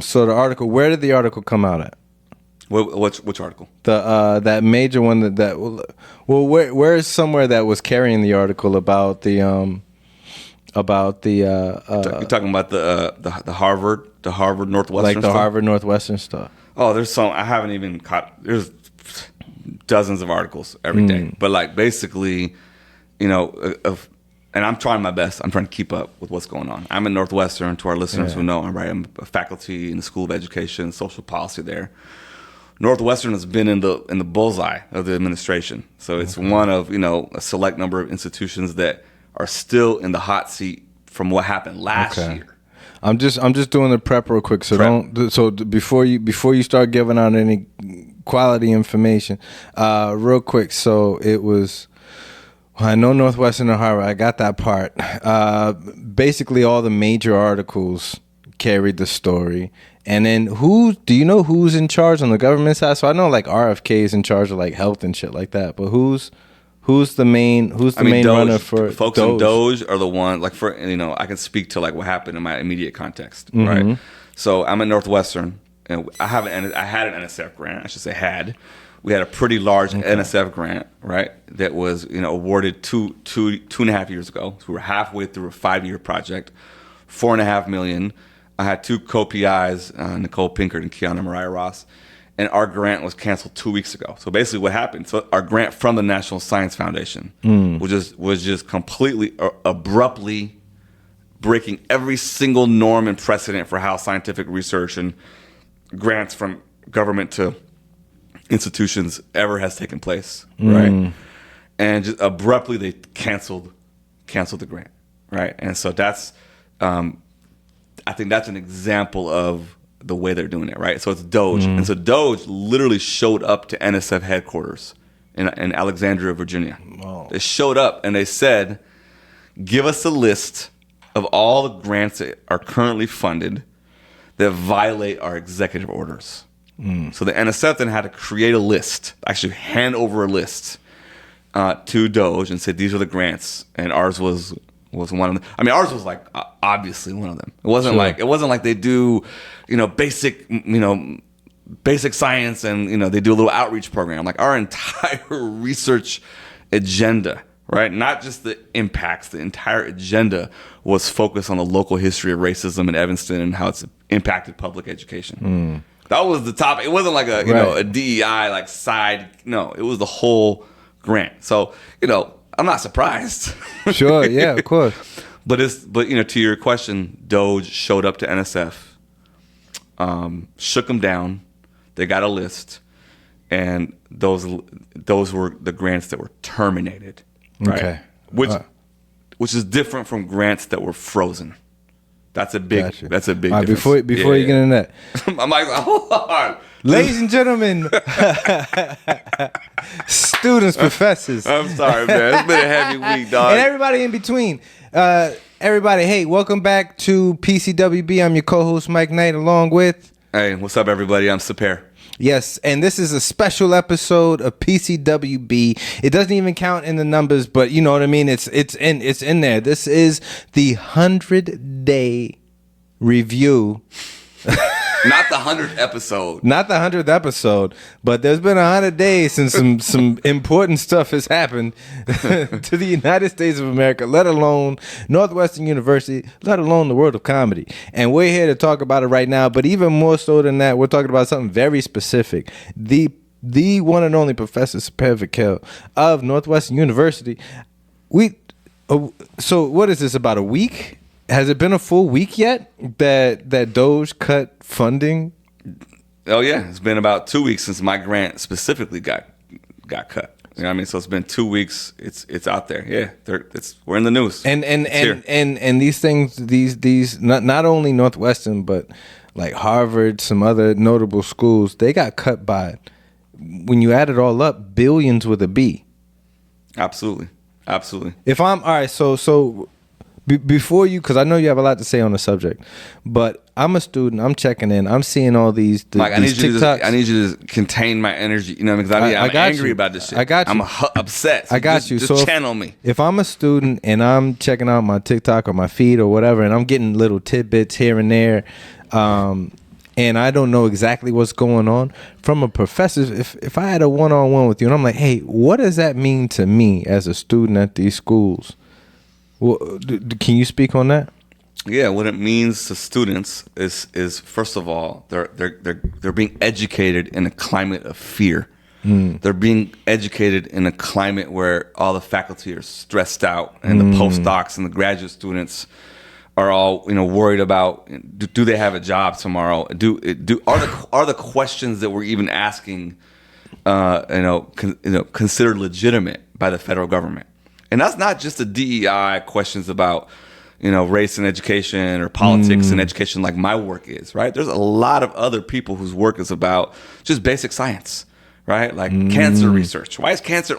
So the article, where did the article come out at? Which article? That major one where is somewhere that was carrying the article about the You're talking about the Harvard Northwestern, like the stuff? Harvard Northwestern stuff. Oh, there's some I haven't even caught. There's dozens of articles every day, but like basically, and I'm trying my best. I'm trying to keep up with what's going on. I'm at Northwestern. To our listeners who know, I'm a faculty in the School of Education, social policy there. Northwestern has been in the bullseye of the administration, so it's one of a select number of institutions that are still in the hot seat from what happened last year. I'm just doing the prep real quick, so before you start giving out any quality information, real quick. So it was. I know Northwestern and Harvard. I got that part. Basically, all the major articles carried the story. And then do you know who's in charge on the government side? So I know like RFK is in charge of like health and shit like that. But who's the main Doge, runner for folks Doge? in Doge are the ones like for I can speak to like what happened in my immediate context, right? So I'm at Northwestern and I had an NSF grant. I should say had. We had a pretty large NSF grant, right? That was awarded two and a half years ago. So we were halfway through a 5-year project, $4.5 million. I had 2 co-PIs, Nicole Pinkert and Kiana Mariah Ross, and our grant was canceled 2 weeks ago. So basically what happened, so our grant from the National Science Foundation was just completely abruptly breaking every single norm and precedent for how scientific research and grants from government to institutions ever has taken place, right? And just abruptly they canceled the grant, right? And so that's I think that's an example of the way they're doing it, right? So it's Doge. And so Doge literally showed up to NSF headquarters in Alexandria, Virginia. Wow. They showed up and they said, give us a list of all the grants that are currently funded that violate our executive orders. So the NSF then had to create a list, actually hand over a list to Doge and said, these are the grants. And ours was one of them. I mean, ours was like obviously one of them. It wasn't like they do, basic science and they do a little outreach program. Like our entire research agenda, right? Not just the impacts. The entire agenda was focused on the local history of racism in Evanston and how it's impacted public education. That was the top. It wasn't like a DEI like side. No, it was the whole grant. So I'm not surprised. Sure, yeah, of course. But to your question, Doge showed up to NSF, shook them down. They got a list, and those were the grants that were terminated. Right? Okay, which is different from grants that were frozen. That's a big. Gotcha. That's a big. All right, before you get in that, I'm like, hold on. Ladies and gentlemen, students, professors. I'm sorry, man. It's been a heavy week, dog. And everybody in between. Everybody, hey, welcome back to PCWB. I'm your co-host, Mike Knight, along with... Hey, what's up, everybody? I'm Sepehr. Yes, and this is a special episode of PCWB. It doesn't even count in the numbers, but you know what I mean? It's in there. This is the 100-day review. Not the 100th episode. Not the 100th episode, but there's been 100 days since some important stuff has happened to the United States of America, let alone Northwestern University, let alone the world of comedy. And we're here to talk about it right now, but even more so than that, we're talking about something very specific. The one and only Professor Sepehr Vakil of Northwestern University. So what is this, about a week? Has it been a full week yet that Doge cut funding? Oh yeah, it's been about 2 weeks since my grant specifically got cut. You know what I mean? So it's been 2 weeks. It's out there. Yeah, we're in the news. And these things, these not only Northwestern but like Harvard, some other notable schools, they got cut by, when you add it all up, billions with a B. Absolutely. If I'm all right, so. Before you, because I know you have a lot to say on the subject, but I'm a student. I'm checking in. I'm seeing all these Mike, these TikToks. I need you to contain my energy. You know, because I'm angry about this shit. I got you. I'm upset. So I got you. Just channel me. If I'm a student and I'm checking out my TikTok or my feed or whatever, and I'm getting little tidbits here and there, and I don't know exactly what's going on, from a professor, if I had a one-on-one with you and I'm like, hey, what does that mean to me as a student at these schools? Well, can you speak on that? Yeah, what it means to students is first of all, they're being educated in a climate of fear. They're being educated in a climate where all the faculty are stressed out, and the postdocs and the graduate students are all worried about do they have a job tomorrow? Are the questions that we're even asking considered legitimate by the federal government? And that's not just the DEI questions about race and education or politics and education like my work is, right? There's a lot of other people whose work is about just basic science, right? Like cancer research. Why is cancer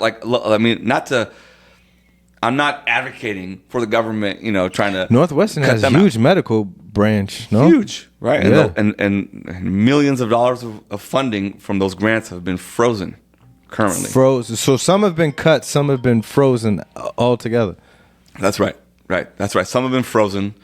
I'm not advocating for the government, trying to Northwestern has a huge medical branch, no? Huge, right? Yeah. And millions of dollars of funding from those grants have been frozen currently. Frozen. So some have been cut, some have been frozen altogether. That's right. Right. That's right. Some have been frozen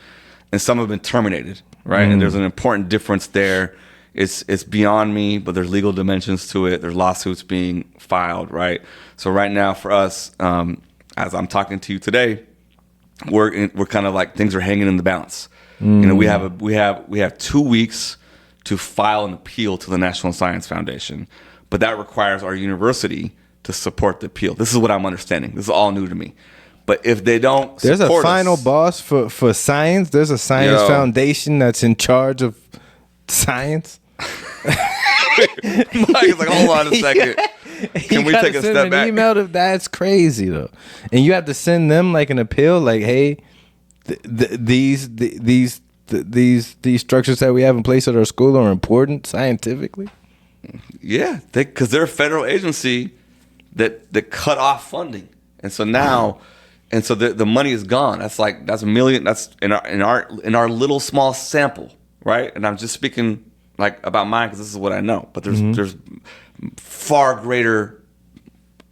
and some have been terminated, right? And there's an important difference there. It's beyond me, but there's legal dimensions to it. There's lawsuits being filed, right? So right now for us, as I'm talking to you today, we're kind of like things are hanging in the balance. We have 2 weeks to file an appeal to the National Science Foundation, but that requires our university to support the appeal. This is what I'm understanding. This is all new to me. But if they don't there's a final us, boss for science. There's a science foundation that's in charge of science. Mike's like, hold on a second. Can we take a step back? Email to, that's crazy though, and you have to send them like an appeal, like, hey, these structures that we have in place at our school are important scientifically. Yeah, because they're a federal agency that cut off funding, and so now, the money is gone. That's a million. That's in our little small sample, right? And I'm just speaking like about mine because this is what I know. But there's far greater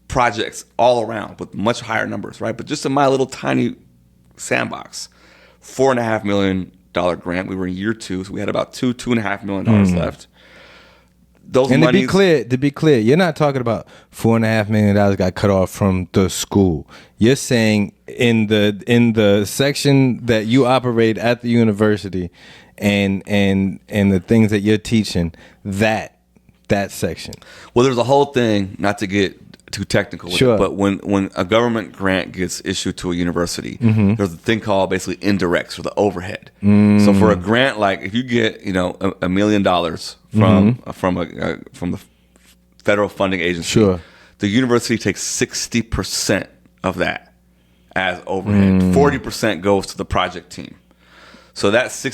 projects all around with much higher numbers, right? But just in my little tiny sandbox, $4.5 million grant. We were in year 2, so we had about $2.5 million left. To be clear, you're not talking about $4.5 million got cut off from the school. You're saying in the section that you operate at the university, and the things that you're teaching, that section. Well, there's a whole thing, not to get too technical with it, but when a government grant gets issued to a university, there's a thing called basically indirects, or the overhead. So for a grant, like if you get $1 million from the federal funding agency, the university takes 60% of that as overhead. 40% goes to the project team. So that's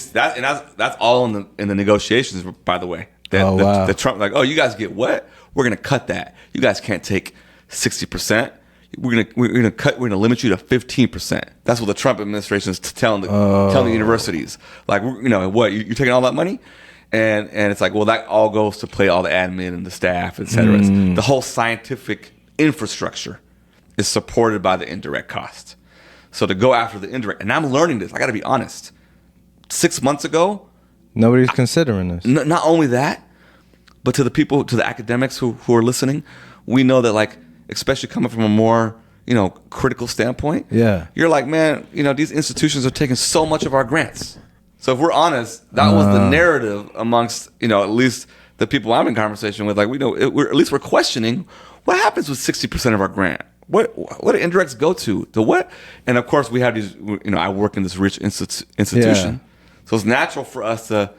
all in the negotiations, by the way. The Trump, like, oh, you guys get what? We're gonna cut that. You guys can't take 60%. We're gonna limit you to 15%. That's what the Trump administration is telling the universities. Like, what? You're taking all that money, and it's like, well, that all goes to pay all the admin and the staff, et cetera. The whole scientific infrastructure is supported by the indirect cost. So to go after the indirect, and I'm learning this. I got to be honest. 6 months ago, nobody's considering this. Not only that, but to the academics who are listening, we know that, like, especially coming from a more critical standpoint, you're like, man, these institutions are taking so much of our grants. So if we're honest, that was the narrative amongst at least the people I'm in conversation with. Like, we're questioning what happens with 60% of our grant. What do indirects go to? The what? And of course, we have these. I work in this rich institution. So it's natural for us to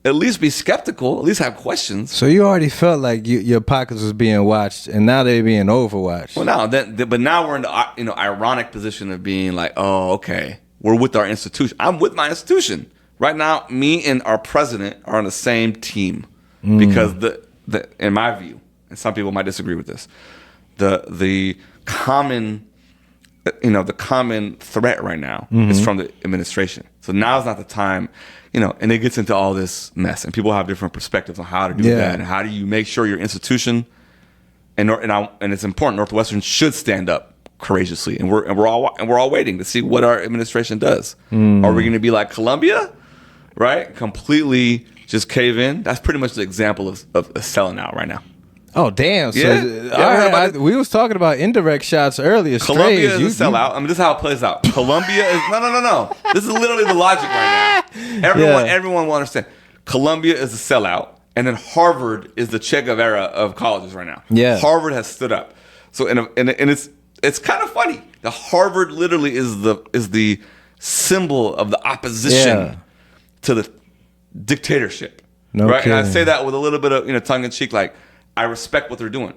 at least be skeptical, at least have questions. So you already felt like your pockets was being watched, and now they're being overwatched. Well, but now we're in the ironic position of being like, oh, okay, we're with our institution. I'm with my institution right now. Me and our president are on the same team because in my view, and some people might disagree with this, the common threat right now is from the administration. So now's not the time, and it gets into all this mess, and people have different perspectives on how to do that, and how do you make sure your institution, and it's important. Northwestern should stand up courageously, and we're all waiting to see what our administration does. Are we going to be like Columbia, right? Completely just cave in. That's pretty much the example of selling out right now. Oh damn! So, Yeah. we was talking about indirect shots earlier. Colombia is a sellout. I mean, this is how it plays out. Colombia is no. This is literally the logic right now. Everyone will understand. Colombia is a sellout, and then Harvard is the Che Guevara of colleges right now. Yeah, Harvard has stood up. So and it's kind of funny. The Harvard literally is the symbol of the opposition to the dictatorship. No right, kidding. And I say that with a little bit of tongue in cheek, like. I respect what they're doing.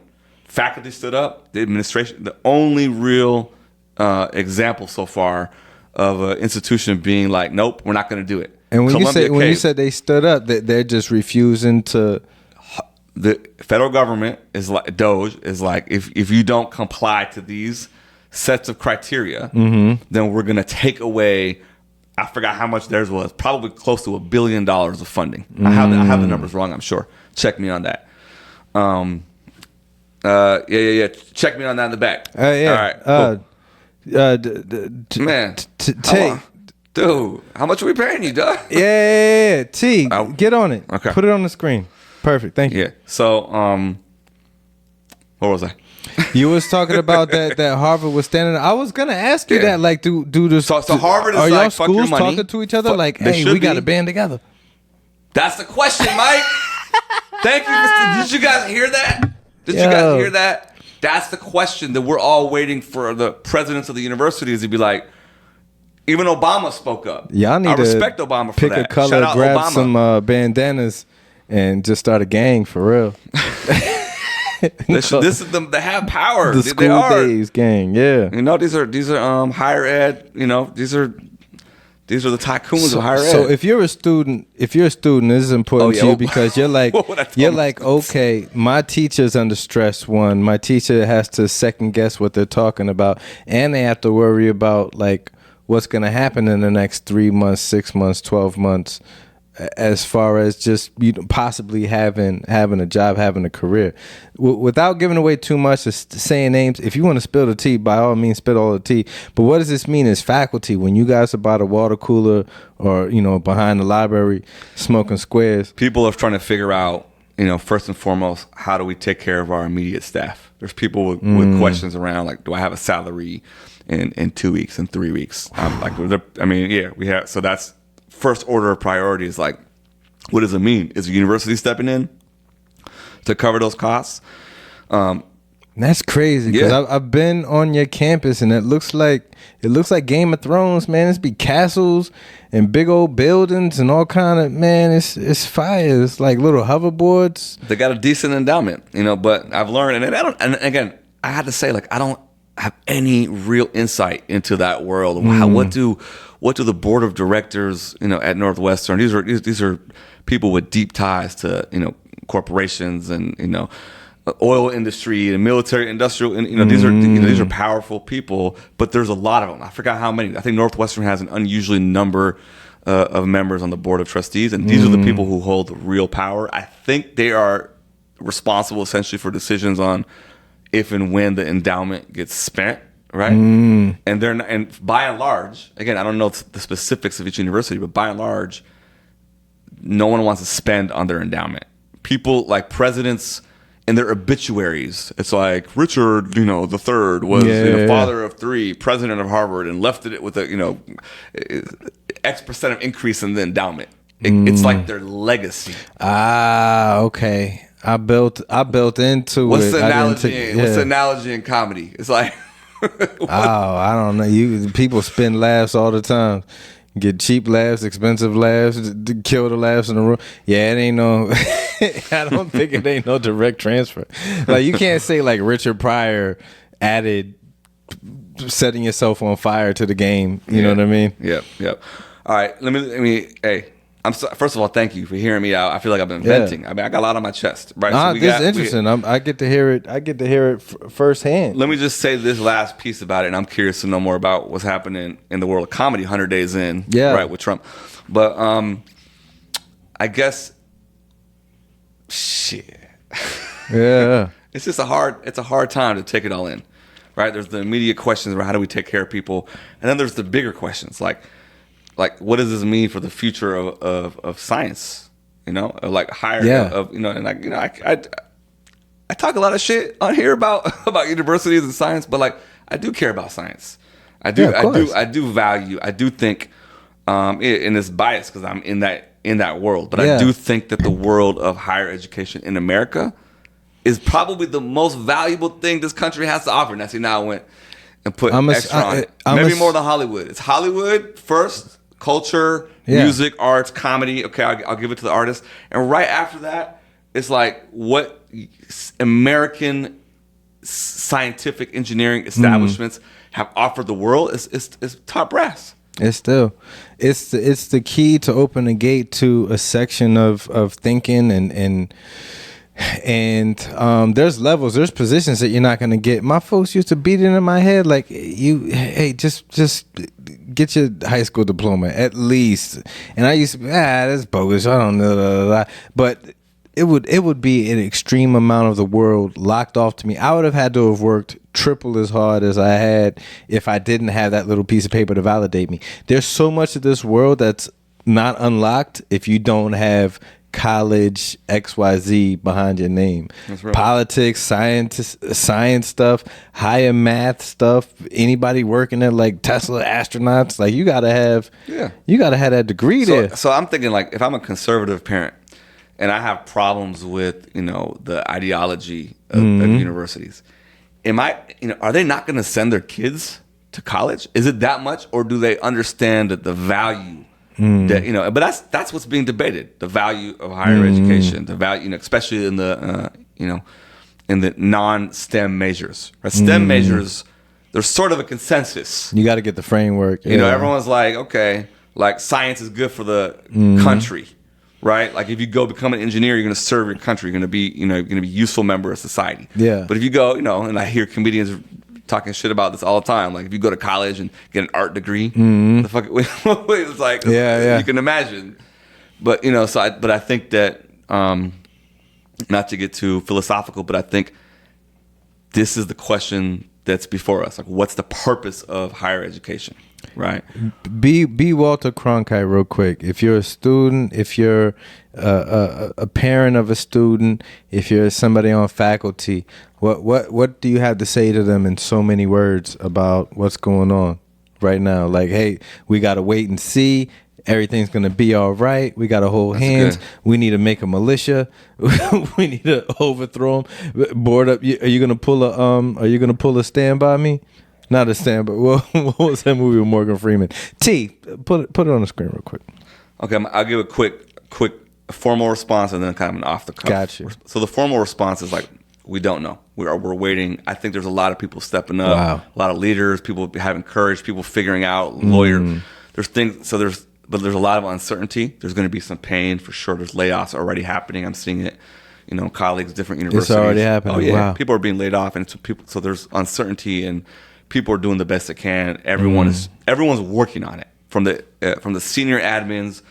Faculty stood up. The administration, the only real example so far of an institution being like, nope, we're not going to do it. And when you said they stood up, they're just refusing to. The federal government is like Doge is like if you don't comply to these sets of criteria, then we're going to take away. I forgot how much theirs was. Probably close to $1 billion of funding. I have the numbers wrong. I'm sure. Check me on that. Yeah. Check me on that in the back. All right. Cool. Man, dude, how much are we paying you, Doug? Yeah. T, get on it. Okay. Put it on the screen. Perfect. Thank you. Yeah. So, what was I? You was talking about that Harvard was standing. I was gonna ask you that. Like, do the so Harvard is are like y'all fuck your schools money. talking to each other? Like, hey, we got to band together. That's the question, Mike. Thank you. Did you guys hear that? Did you guys hear that? That's the question that we're all waiting for the presidents of the universities to be like. Even Obama spoke up. Y'all need I respect Obama for pick that. a color, Shout out grab Obama. some bandanas, and just start a gang for real. This is them. They have power. The They school are. days gang. Yeah. You know, these are higher ed. You know, these are the tycoons of higher ed. So if you're a student, this is important to you because you're like, okay, my teacher's under stress. One, my teacher has to second guess what they're talking about, and they have to worry about like what's going to happen in the next 3 months, 6 months, 12 months, as far as just possibly having a job, having a career. Without giving away too much, saying names, if you want to spill the tea, by all means, spill all the tea. But what does this mean as faculty when you guys are by the water cooler or, behind the library smoking squares? People are trying to figure out, first and foremost, how do we take care of our immediate staff? There's people with questions around, like, do I have a salary in 2 weeks, in 3 weeks? We have. So that's first order of priority is like, what does it mean? Is the university stepping in to cover those costs? That's crazy because I've been on your campus and it looks like Game of Thrones, man. It's be castles and big old buildings and all kind of, man. It's fire. It's like little hoverboards. They got a decent endowment, But I've learned, and again, I had to say, like, I don't have any real insight into that world. What do the board of directors, at Northwestern? These are people with deep ties to corporations and oil industry and military industrial, and these are powerful people. But there's a lot of them. I forgot how many. I think Northwestern has an unusually number of members on the board of trustees, and these are the people who hold the real power. I think they are responsible essentially for decisions on if and when the endowment gets spent. Right, and by and large, again, I don't know the specifics of each university, but by and large, no one wants to spend on their endowment. People like presidents in their obituaries. It's like Richard, the third was father of three, president of Harvard, and left it with a X% of increase in the endowment. It's like their legacy. Ah, okay. I built into What's it. The analogy? What's the analogy in comedy? It's like. I don't know. People spend laughs all the time. Get cheap laughs, expensive laughs, kill the laughs in the room. Yeah, it ain't no. I don't think it ain't no direct transfer. Like you can't say like Richard Pryor added setting yourself on fire to the game. You know what I mean? Yep. All right. Let me. Hey. First of all, thank you for hearing me out. I feel like I've been venting. I mean, I got a lot on my chest. Right? This is interesting. I get to hear it firsthand. Let me just say this last piece about it, and I'm curious to know more about what's happening in the world of comedy 100 days in, right, with Trump. But I guess, shit. Yeah. It's just a hard time to take it all in, right? There's the immediate questions about how do we take care of people, and then there's the bigger questions like what does this mean for the future of science? you know, like higher Yeah. of, you know, and like, you know, I talk a lot of shit on here about universities and science, but like I do care about science. I do value. I do think, and it's biased because I'm in that world, but I do think that the world of higher education in America is probably the most valuable thing this country has to offer. And that's now I went and put extra on it. Maybe more than Hollywood. It's Hollywood first, culture, music, arts, comedy. Okay, I'll give it to the artist, and right after that, it's like what American scientific engineering establishments have offered the world is top brass. It's the key to open the gate to a section of thinking and there's levels, there's positions that you're not gonna get. My folks used to beat it in my head like, hey, just get your high school diploma at least. And I used to be, that's bogus. I don't know, blah, blah, blah. But it would be an extreme amount of the world locked off to me. I would have had to have worked triple as hard as I had if I didn't have that little piece of paper to validate me. There's so much of this world that's not unlocked if you don't have college XYZ behind your name. That's right. Politics, science stuff, higher math stuff, anybody working at like Tesla astronauts, like you gotta have that degree there. So I'm thinking like if I'm a conservative parent and I have problems with, you know, the ideology of universities, are they not gonna send their kids to college? Is it that much, or do they understand that the value that, you know, but that's what's being debated, the value of higher education, the value, you know, especially in the in the non-STEM majors. Right? STEM majors, there's sort of a consensus. You got to get the framework. You know, everyone's like, okay, like science is good for the country, right? Like if you go become an engineer, you're going to serve your country. You're going to be, you know, you're going to be a useful member of society. Yeah. But if you go, you know, and I hear comedians talking shit about this all the time. Like if you go to college and get an art degree, the fuck, it's like, you can imagine. But you know, but I think that not to get too philosophical, but I think this is the question that's before us. Like, what's the purpose of higher education, right? Be Walter Cronkite real quick. If you're a student, if you're a parent of a student, if you're somebody on faculty, what do you have to say to them in so many words about what's going on right now? Like, hey, we got to wait and see. Everything's gonna be all right. We gotta hold hands. We need to make a militia. We need to overthrow them. Board up. Are you gonna pull a Stand By Me? Not a Stand By. What was that movie with Morgan Freeman? Put it on the screen real quick. Okay, I'll give a quick formal response and then kind of an off the cuff. Got you. So the formal response is like, we don't know. We're waiting. I think there's a lot of people stepping up. Wow. A lot of leaders, people having courage, people figuring out, lawyers. There's things. But there's a lot of uncertainty. There's going to be some pain for sure. There's layoffs already happening. I'm seeing it, you know, colleagues, different universities. It's already happening. Oh yeah, wow. People are being laid off, and so there's uncertainty, and people are doing the best they can. Everyone's working on it, from the senior admins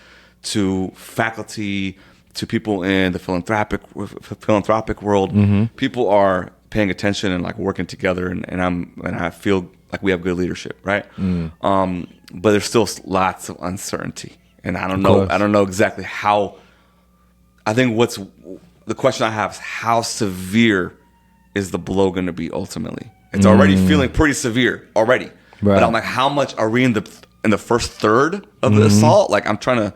to faculty to people in the philanthropic world. People are paying attention and like working together, and I feel like we have good leadership, right? But there's still lots of uncertainty, and I don't know exactly how. I think the question I have is how severe is the blow going to be ultimately? It's already feeling pretty severe already, but I'm like, how much are we in the first third of the assault? Like I'm trying to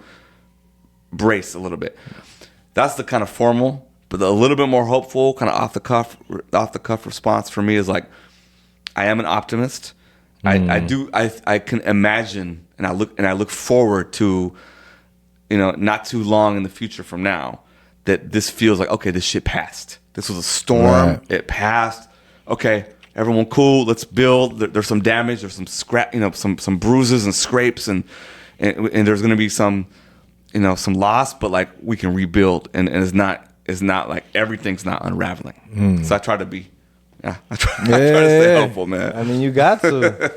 brace a little bit. That's the kind of formal, but a little bit more hopeful, kind of off the cuff response for me is like, I am an optimist. I can imagine, and I look forward to, you know, not too long in the future from now, that this feels like, okay, this shit passed. This was a storm. Right. It passed. Okay, everyone cool. Let's build. There's some damage. There's some scrap. You know, some bruises and scrapes, and there's gonna be some, you know, some loss. But like we can rebuild, and it's not like everything's not unraveling. So I try to be. I try to stay hopeful, man. I mean, you got to.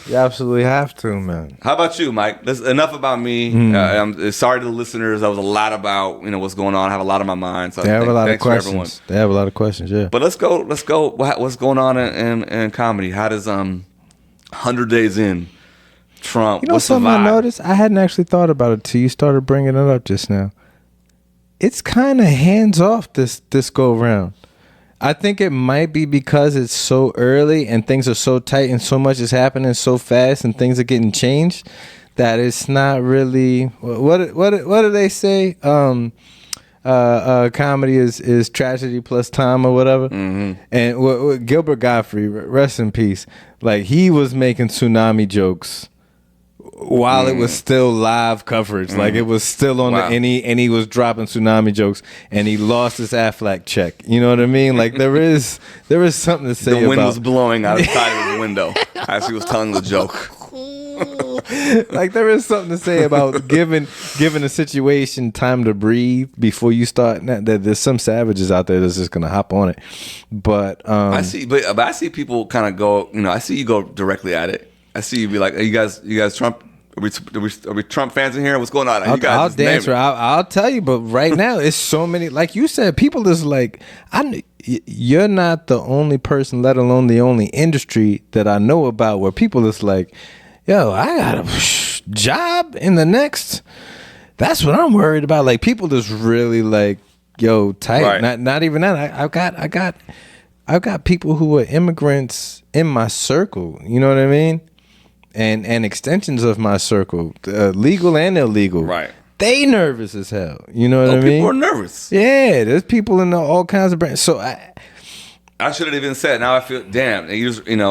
You absolutely have to, man. How about you, Mike? That's enough about me. I'm sorry to the listeners. That was a lot about, you know, what's going on. I have a lot on my mind. So they have a lot of questions. They have a lot of questions, yeah. But let's go. What's going on in comedy? How does 100 Days In, Trump? You know, something I noticed? I hadn't actually thought about it till you started bringing it up just now. it's kind of hands off this go around. I think it might be because it's so early and things are so tight and so much is happening so fast and things are getting changed that it's not really what do they say? Comedy is tragedy plus time or whatever. Mm-hmm. And what Gilbert Gottfried, rest in peace, like he was making tsunami jokes while it was still live coverage, like it was still on the and he was dropping tsunami jokes, and he lost his Aflac check. You know what I mean? Like there is something to say. The wind was blowing out of the side of his window as he was telling the joke. Like there is something to say about giving a situation time to breathe before you start. There's some savages out there that's just gonna hop on it, but I see people kind of go. I see you go directly at it. I see you be like, hey, you guys Trump. Are we Trump fans in here? What's going on? I'll dance. I'll tell you, but right now it's so many. Like you said, people is like, you're not the only person, let alone the only industry that I know about where people is like, yo, I got a job in the next. That's what I'm worried about. Like people just really like, yo, tight. Right. Not even that. I've got people who are immigrants in my circle. You know what I mean? And extensions of my circle, legal and illegal. Right. They nervous as hell. You know what I mean? People are nervous. Yeah, there's people in all kinds of brands. So I should have even said. Now I feel damn.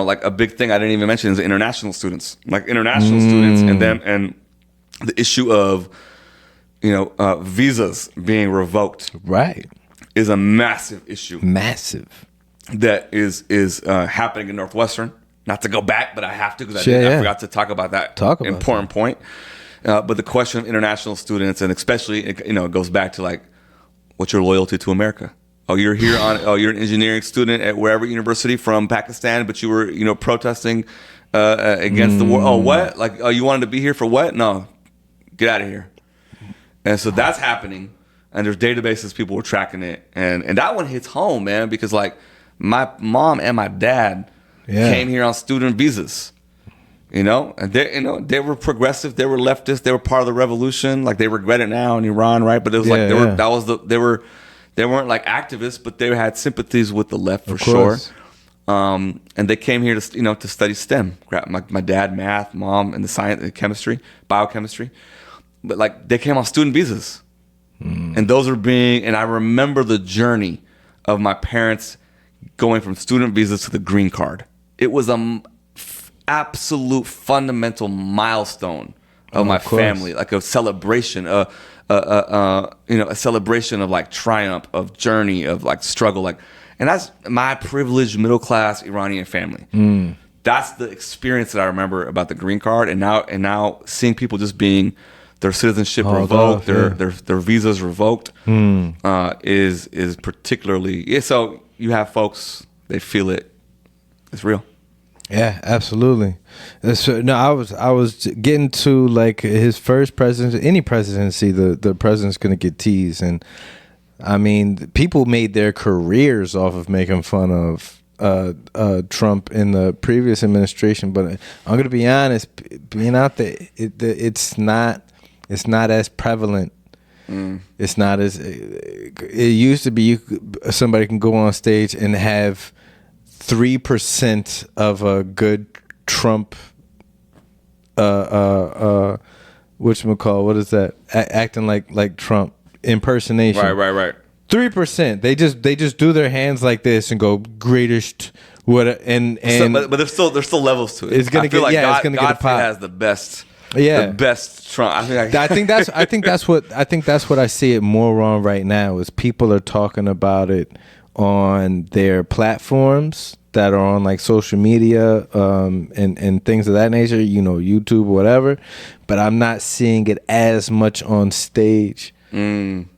Like a big thing I didn't even mention is the international students, like international students, and the issue of visas being revoked. Right. Is a massive issue. Massive. That is happening in Northwestern. Not to go back, but I have to because I forgot to talk about that important point. But the question of international students, and especially, it goes back to like, what's your loyalty to America? Oh, you're here you're an engineering student at wherever university from Pakistan, but you were, protesting against the war. Oh, what? Like, you wanted to be here for what? No, get out of here. And so that's happening. And there's databases, people were tracking it. And that one hits home, man, because like my mom and my dad came here on student visas, and they were progressive, they were leftist, they were part of the revolution. Like they regret it now in Iran, right? But it was they weren't like activists, but they had sympathies with the left for sure. And they came here to study STEM. My dad, math, mom, and the science, chemistry, biochemistry. But like they came on student visas, and those are and I remember the journey of my parents going from student visas to the green card. It was absolute fundamental milestone of my family, like a celebration, a celebration of like triumph, of journey, of like struggle, and that's my privileged middle class Iranian family. That's the experience that I remember about the green card, and now seeing people just being their citizenship revoked, their visas revoked, is particularly So you have folks, they feel it. It's real. Yeah, absolutely. No, I was getting to like his first presidency. Any presidency, the president's gonna get teased, and I mean, people made their careers off of making fun of Trump in the previous administration. But I'm gonna be honest, being out there, it's not as prevalent. It's not as it used to be. Somebody can go on stage and have 3% of a good Trump whatchamacall, what is that? Acting like Trump impersonation. Right. 3%. They just do their hands like this and go greatest what and but there's still levels to it. It's gonna get a pop. Has the best. The best Trump. I think that's what I see it more on right now is people are talking about it on their platforms that are on like social media and things of that nature, YouTube or whatever, but I'm not seeing it as much on stage. And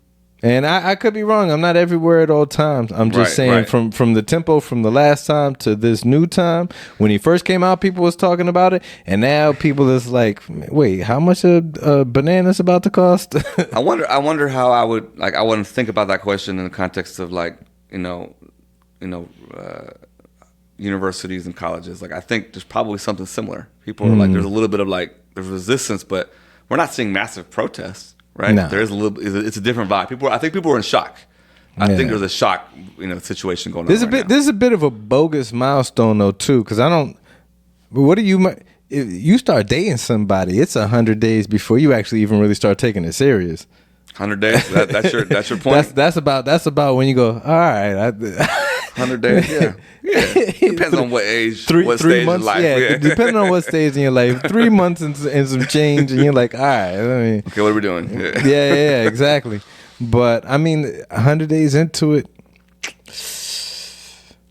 I could be wrong. I'm not everywhere at all times. I'm just saying from the tempo from the last time to this new time, when he first came out, people was talking about it, and now people is like, wait, how much a banana's about to cost? I wonder how I would I wouldn't think about that question in the context of like universities and colleges. Like I think there's probably something similar. People are like, there's a little bit of like there's resistance, but we're not seeing massive protests. right? No. There's a little. It's a different vibe. I think people are in shock. I think there's a shock, situation going on. This is a bit of a bogus milestone though too, because I don't. What do you? If you start dating somebody, it's 100 days before you actually even really start taking it serious. 100 days. That's your point. That's about when you go. All right. 100 days. Yeah. Depends on what age, what three stage months, of life. Yeah, depending on what stage in your life. 3 months and some change, and you're like, all right. Okay, what are we doing? Yeah, exactly. But I mean, 100 days into it.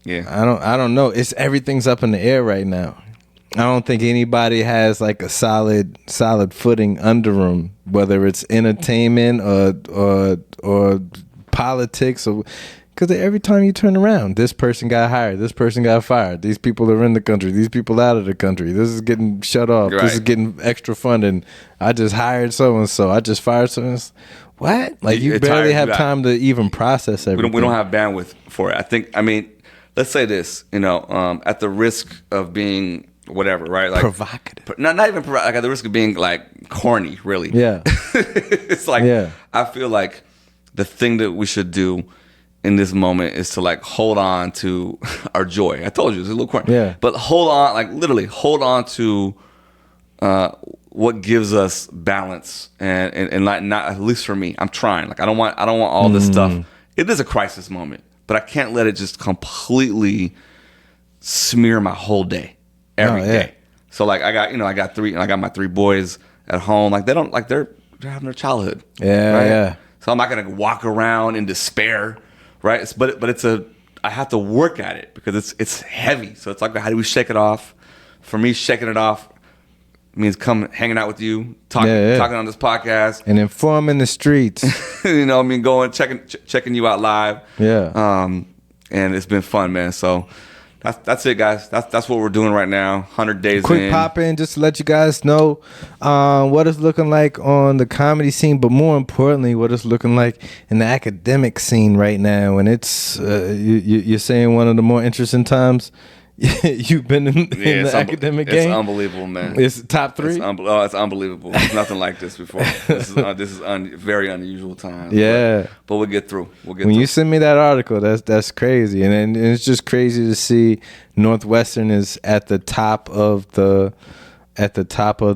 Yeah. I don't know. Everything's up in the air right now. I don't think anybody has like a solid footing under them, whether it's entertainment or politics, or because every time you turn around, this person got hired, this person got fired, these people are in the country, these people out of the country, this is getting shut off, right. This is getting extra funding. I just hired so and so. I just fired so and so. What? Like you barely have time to even process everything. We don't have bandwidth for it. I mean, let's say this, at the risk of being whatever, right? Like provocative. Not even provocative. Like at the risk of being like corny, really. Yeah. It's like I feel like the thing that we should do in this moment is to like hold on to our joy. I told you it's a little corny. Yeah. But hold on, like literally hold on to what gives us balance and like not, at least for me, I'm trying. Like I don't want all this stuff. It is a crisis moment, but I can't let it just completely smear my whole day. Every day. So like I got my 3 boys at home. Like they're having their childhood. Yeah, right? yeah. So I'm not gonna walk around in despair, right? But I have to work at it because it's heavy. So it's like, how do we shake it off? For me, shaking it off means hanging out with you, talking on this podcast, and informing the streets. Going checking you out live. Yeah. And it's been fun, man. So. That's it, guys. That's what we're doing right now. 100 days in. Quick pop in just to let you guys know what it's looking like on the comedy scene, but more importantly, what it's looking like in the academic scene right now. And it's you're saying one of the more interesting times you've been in the academic game. It's unbelievable, man. It's top 3. It's unbelievable. There's nothing like this before. This is very unusual times. Yeah, but we'll get through. When you send me that article, that's crazy, and it's just crazy to see Northwestern is at the top of the article.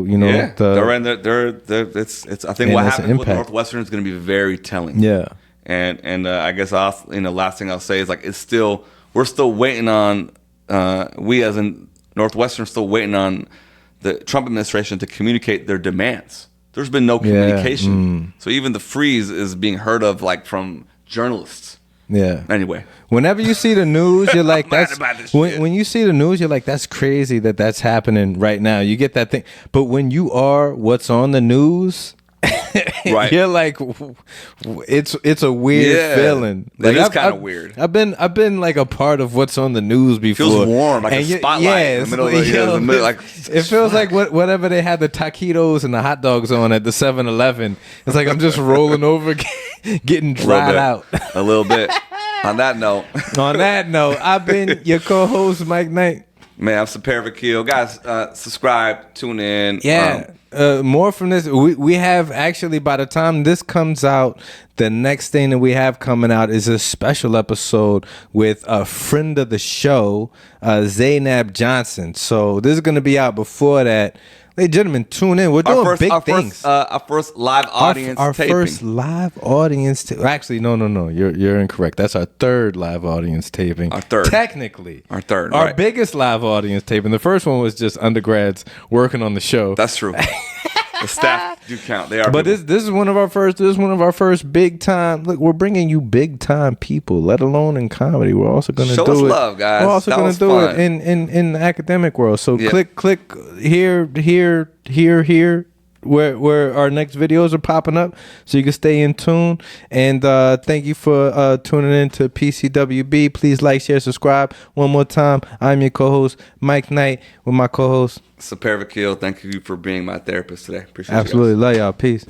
They're in it's. I think what happens with Northwestern is going to be very telling. Yeah, and I guess last thing I'll say is like we're still waiting on, we as in Northwestern still waiting on the Trump administration to communicate their demands. There's been no communication. So even the freeze is being heard of like from journalists. Yeah. Anyway. Whenever you see the news, you're like, when you see the news, you're like, that's crazy that's happening right now. You get that thing. But when you are what's on the news... Right. You're like, it's a weird feeling. Like, it's kind of weird. I've been like a part of what's on the news before. It feels warm, like a spotlight in the middle. Like it feels like whatever they had the taquitos and the hot dogs on at the 7-Eleven. It's like I'm just rolling over, getting dried out. A little bit. On that note, I've been your co-host, Mike Knight. Man, I'm Sepehr Vakil. Guys, subscribe, tune in. Yeah. More from this. We have actually, by the time this comes out, the next thing that we have coming out is a special episode with a friend of the show, Zainab Johnson. So this is going to be out before that. Ladies and gentlemen, tune in. We're doing big things. Our first live audience taping. First live audience. Actually, no. You're incorrect. That's our third live audience taping. Our third. Technically. Our third, Our right. biggest live audience taping. The first one was just undergrads working on the show. That's true. The staff do count. They are. But this is one of our first. This is one of our first big time. Look, we're bringing you big time people. Let alone in comedy, we're also going to do it. Show us love, guys. We're also going to do it in the academic world. So click here, where our next videos are popping up, so you can stay in tune. And thank you for tuning in to PCWB. Please like, share, subscribe. One more time, I'm your co-host Mike Knight with my co-host Sepehr Vakil. Thank you for being my therapist today. Appreciate Absolutely. you guys. Love y'all. Peace.